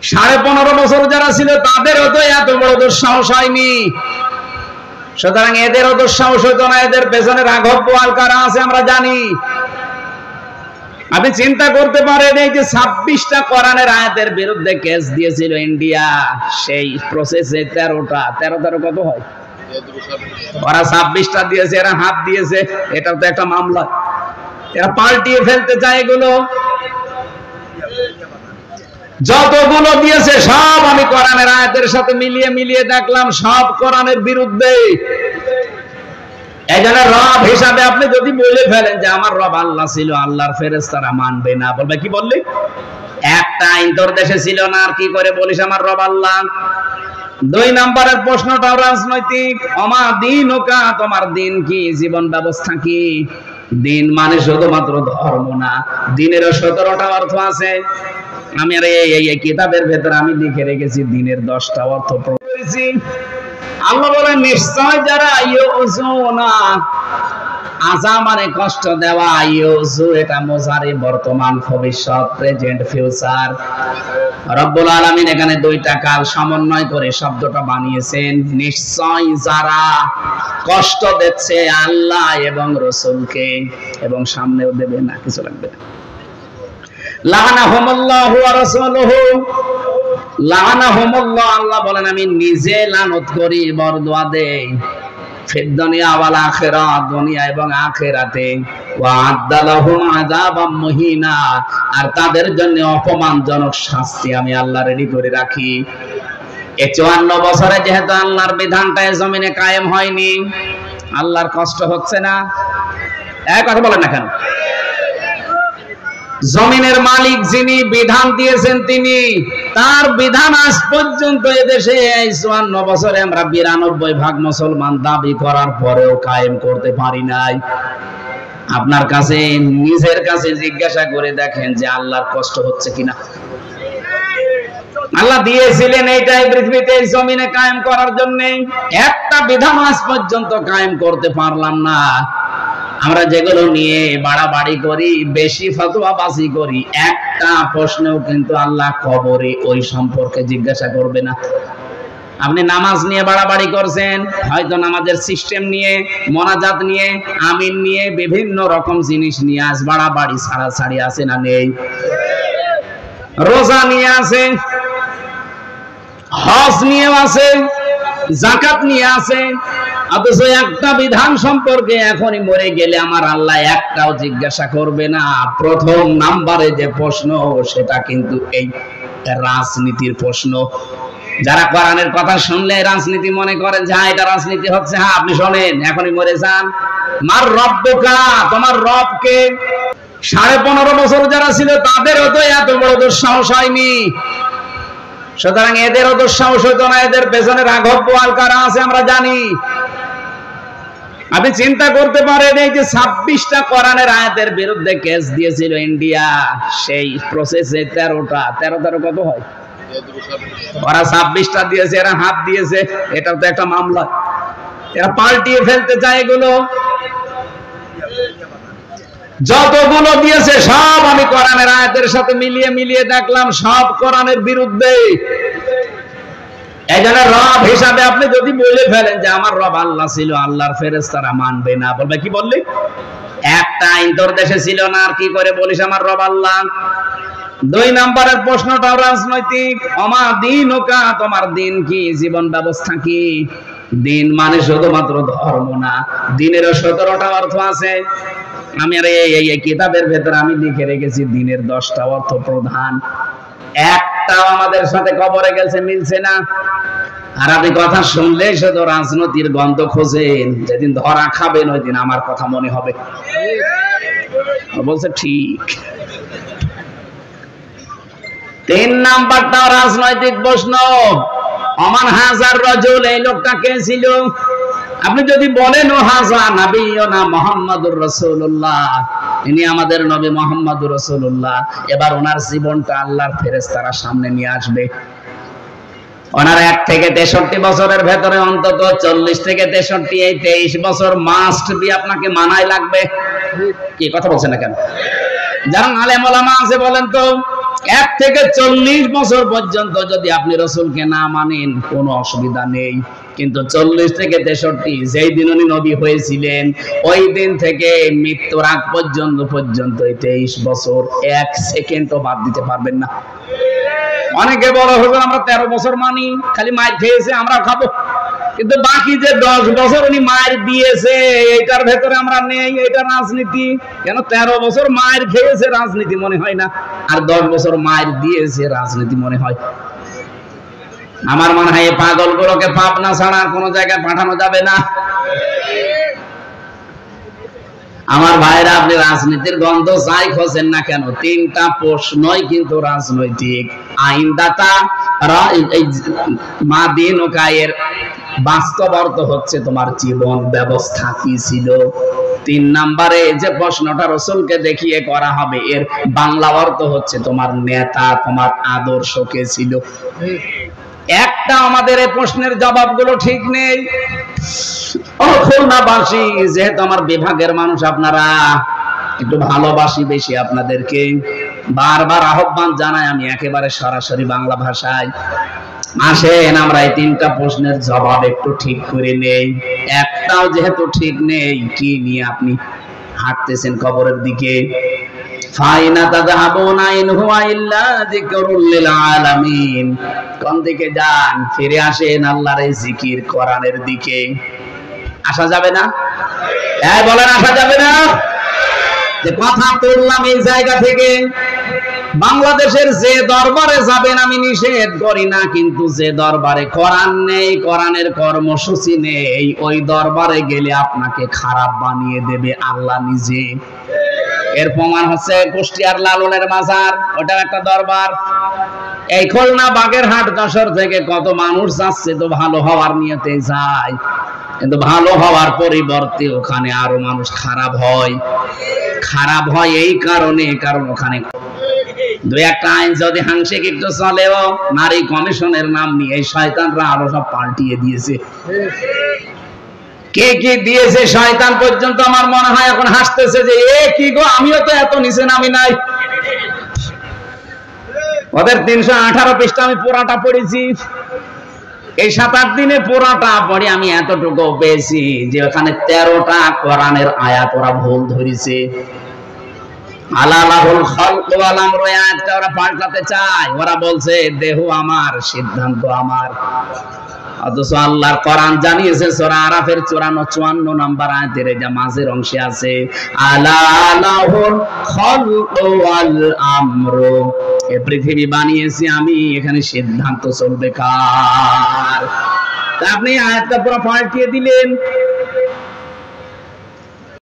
15.5 বছর যারা ছিল তাদেরও তো এত বড় দুঃসাহস হয়নি। সুতরাং এদেরও দুঃসাহস হতো না। এদের পেছনে রাঘব বোয়াল কারা আছে আমরা জানি। আপনি চিন্তা করতে পারেন, এই যে 26টা কোরআনের আয়াতের বিরুদ্ধে কেস দিয়েছিল ইন্ডিয়া, সেই প্রসেসে 13 কত হয়? ওরা 26টা দিয়েছে, এরা হাত দিয়েছে। এটা তো একটা মামলা, এরা পাল্টিয়ে ফেলতে চায়। এগুলো যতগুলো দিয়েছে সব আমি কোরআনের আয়াতের সাথে মিলিয়ে দেখলাম, সব কোরআনের বিরুদ্ধে। এজন্য রব হিসাবে আপনি যদি বলে ফেলেন যে আমার রব আল্লাহ ছিল, আল্লাহর ফেরেশতারা মানবে না, বলবে কি বললি? একটা আইন তোর দেশে ছিল না, আর কি করে বলিস আমার রব আল্লাহ? 2 নম্বরের প্রশ্নটাও রাজনৈতিক। অমা দিন ওকা, তোমার দিন কি, জীবন ব্যবস্থা কি? দিন মানে শুধুমাত্র ধর্ম না, দিনেরও 17টা অর্থ আছে। আমি আর এই কিতাবের ভেতরে আমি লিখে রেখেছি দিনের 10টা অর্থ করেছি। আল্লাহ বলেন নিশ্চয় যারা ইউজুনা, আযা মানে কষ্ট দেওয়া, ইউজু এটা মুজারি বর্তমান ভবিষ্যৎ প্রেজেন্ট ফিউচার। রব্বুল আলামিন এখানে 2টা কাল সমন্বয় করে শব্দটা বানিয়েছেন। নিশ্চয় যারা কষ্ট দিচ্ছে আল্লাহ এবং রাসূলকে, এবং সামনেও দেবে না, কিছু লাগবে না। লানাহুমুল্লাহু ওয়া রাসূলুহু, লানাহুমুল্লাহ, আল্লাহ বলেন আমি নিজে লানত করি, বরদোয়া দেই। ফিদ দুনিয়া ওয়াল আখিরাহ, দুনিয়া এবং আখিরাতে। ওয়া আদালাহুম আযাবাম মুহিনা, আর তাদের জন্য অপমানজনক শাস্তি আমি আল্লাহ রেডি করে রাখি। এই 54 বছরে যেহেতু আল্লাহর বিধানটা জমিনে কায়েম হয়নি, আল্লাহর কষ্ট হচ্ছে না? এক কথা বলেন না কেন? জমিনের মালিক যিনি, বিধান দিয়েছেন তিনি, তার বিধান আজ পর্যন্ত এদেশে 54 বছরে আমরা 92% মুসলমান দাবি করার পরেও কায়েম করতে পারি নাই। আপনার কাছে, নিজের কাছে জিজ্ঞাসা করে দেখেন যে আল্লাহর কষ্ট হচ্ছে কিনা। আল্লাহ দিয়েছিলেন এইটাই পৃথিবীতে জমিনে কায়েম করার জন্য, একটা বিধান আজ পর্যন্ত কায়েম করতে পারলাম না। আমরা যেগুলো নিয়ে বাড়াবাড়ি করি, বেশি ফতোয়াবাজি করি, একটা প্রশ্নও কিন্তু আল্লাহ কবরে ওই সম্পর্কে জিজ্ঞাসা করবে না। আপনি নামাজ নিয়ে বাড়াবাড়ি করছেন, হয়তো নামাজের সিস্টেম নিয়ে, মোনাজাত নিয়ে, আমিন নিয়ে, বিভিন্ন রকম জিনিস নিয়ে আজ বাড়াবাড়ি ছাড়াছাড়ি আছে না নেই? রোজা নিয়ে আছে, হজ নিয়ে আছে, যাকাত নিয়ে আছে, অথচ একটা বিধান সম্পর্কে এখনই মরে গেলে আমার আল্লাহ একটাও জিজ্ঞাসা করবে না। প্রথম নাম্বারে যে প্রশ্ন, সেটা কিন্তু এই রাজনীতির প্রশ্ন। যারা কোরআনের কথা শুনলে রাজনীতি মনে করেন যে হ্যাঁ এটা রাজনীতি হচ্ছে, হ্যাঁ আপনি শোনেন, এখনই মরে যান। মার রব্বুকা, তোমার রবকে। 15.5 বছর যারা ছিল তাদেরও তো এত বড় দুঃসাহস হয়নি। সুতরাং এদেরও দুঃসাহস হতো না। এদের পেছনে রাঘব বোয়াল কারা আছে আমরা জানি। আপনি চিন্তা করতে পারেন, এই যে 26টা কোরআনের আয়াতের বিরুদ্ধে কেস দিয়েছিল ইন্ডিয়া, সেই প্রসেসে 13 কত হয়? ওরা 26টা দিয়েছে, এরা হাত দিয়েছে। এটা তো একটা মামলা, এরা পাল্টিয়ে ফেলতে চায়। এগুলো যতগুলো দিয়েছে সব আমি কোরআনের আয়াতের সাথে মিলিয়ে দেখলাম, সব কোরআনের বিরুদ্ধে। এজন্য রব হিসাবে আপনি যদি বলে ফেলেন যে আমার রব আল্লাহ ছিল, আল্লাহর ফেরেশতারা মানবে না, বলবে কি বললি? একটা আইন তোর দেশে ছিল না, আর কি করে বলিস আমার রব আল্লাহ? 2 নম্বরের প্রশ্নটাও রাজনৈতিক। অমা দিন ওকা, তোমার দিন কি, জীবন ব্যবস্থা কি? দিন মানে শুধুমাত্র ধর্ম না, দিনেরও 17টা অর্থ আছে। আমি আর এই কিতাবের ভেতরে আমি লিখে রেখেছি দিনের 10টা অর্থ প্রধান। একটাও আমাদের সাথে কবরে গেছে, মিলছে না। আর আপনি কথা শুনলে শুধু রাজনীতির গন্ধ খোঁজেন। যেদিন ধরা খাবেন ওই দিন আমার কথা মনে হবে। বলছে ঠিক। 3 নাম্বারটা রাজনৈতিক প্রশ্ন। ওমান হাজার রাজুল, এই লোকটা কে ছিল? আপনি যদি বলেন ও হাজা নবিয়ুনা মুহাম্মাদুর রাসূলুল্লাহ, ইনি আমাদের নবী মুহাম্মাদুর রাসূলুল্লাহ, এবার ওনার জীবনটা আল্লাহর ফেরেশতারা সামনে নিয়ে আসবে। ওনার 1 থেকে 63 বছরের ভেতরে অন্তত 40 থেকে 63, এই 23 বছর মাস্ট বি আপনাকে মানাই লাগবে। কি কথা বলছেন না কেন? যারা আলেম ওলামা আছে বলেন তো, 1 থেকে 40 বছর পর্যন্ত যদি আপনি রাসূলকে না মানেন কোনো অসুবিধা নেই, কিন্তু 40 থেকে 63 যেই দিন উনি নবী হয়েছিলেন ওই দিন থেকে মৃত্যুর আগ পর্যন্ত 23 বছর 1 সেকেন্ডও বাদ দিতে পারবেন না। অনেকে বড় হুজুর আমরা 13 বছর মানি, খালি মার খেয়েছে আমরা খাবো, কিন্তু বাকি যে 10 বছর উনি মার দিয়েছে এটার ভেতরে আমরা নেই, এটা রাজনীতি। কেন 13 বছর মার খেয়েছে রাজনীতি মনে হয় না, আর 10 বছর মার দিয়েছে রাজনীতি মনে হয়। আমার মনে হয় এই পাগলগুলোকে পাবনা ছাড়া আর কোনো জায়গায় পাঠানো যাবে না। আমার ভাইরা, আপনি রাজনীতির গন্ধ যাই খোঁজেন না কেন, 3টা প্রশ্নই কিন্তু রাজনৈতিক। আইনদাতা মাদিনকায়ের বাস্তব অর্থ হচ্ছে তোমার জীবন ব্যবস্থা কি ছিল। 3 নম্বরে যে প্রশ্নটা রাসূলকে দেখিয়ে করা হবে এর বাংলা অর্থ হচ্ছে তোমার নেতা, তোমার আদর্শ কে ছিল। একটা আমাদের এই প্রশ্নের জবাবগুলো ঠিক নেই। ও খুলনাবাসী, যেহেতু আমার বিভাগের মানুষ আপনারা, একটু ভালোবাসি বেশি আপনাদেরকে, বারবার আহ্বান জানাই আমি একেবারে সরাসরি বাংলা ভাষায়, আসেন আমরা এই 3টা প্রশ্নের জবাব একটু ঠিক করে নেই। একটাও যেহেতু ঠিক নেই, কি নিয়ে আপনি হাঁটতেছেন কবরের দিকে? ফাইনা তাযহাবুনা ইন হুয়া ইল্লা যিকরুল লিল আলামিন। কোন দিকে যান? ফিরে আসেন আল্লাহর এই জিকির কোরআনের দিকে। আসা যাবে না? এই বলেন আসা যাবে না? যে কথা তুললাম এই জায়গা থেকে, বাংলাদেশের যে দরবারে যাবেন আমি নিষেধ করি না, কিন্তু যে দরবারে কোরআন নেই, কোরআনের কর্মসূচি নেই, ওই দরবারে গেলে আপনাকে খারাপ বানিয়ে দেবে আল্লাহ নিজে। এর প্রমাণ হচ্ছে কুষ্টিয়ার লালনের মাজার, ওটা একটা দরবার। এই খুলনা বাগেরহাট যশোর থেকে কত মানুষ যাচ্ছে তো ভালো হওয়ার নিয়তে যায়, কিন্তু ভালো হওয়ার পরিবর্তে ওখানে আরো মানুষ খারাপ হয়। খারাপ হয় এই কারণে, কারণ ওখানে 2-1টা আইন যদি হাংসিক একটু চলেও, নারী কমিশনের নাম নিয়ে এই শয়তানরা আরো সব পাল্টিয়ে দিয়েছে। কে কি দিয়েছে শয়তান পর্যন্ত আমার মনে হয় এখন হাসতেছে যে এ কি গো, আমিও তো এত নিচে নামি নাই। ওদের 318 পৃষ্ঠা আমি পুরাটা পড়েছি, এই 7-8 দিনে পুরাটা পড়ে আমি এতটুকু পেয়েছি যে ওখানে 13টা কোরআনের আয়াত ওরা ভুল ধরেছে। আলালাহুল খালক ওয়াল আমর আয়াতটা ওরা পাল্টাতে চায়। ওরা বলছে দেহ আমার, সিদ্ধান্ত আমার। অথচ আল্লাহর কোরআন জানিয়েছে সূরা আরাফের 54 নম্বর আয়াতের যা মাঝের অংশে আছে, আলালাহুল খালক ওয়াল আমর, এই পৃথিবী বানিয়েছি আমি, এখানে সিদ্ধান্ত চলবে কার? তা আপনি আয়াতটা পুরো পাল্টিয়ে দিলেন।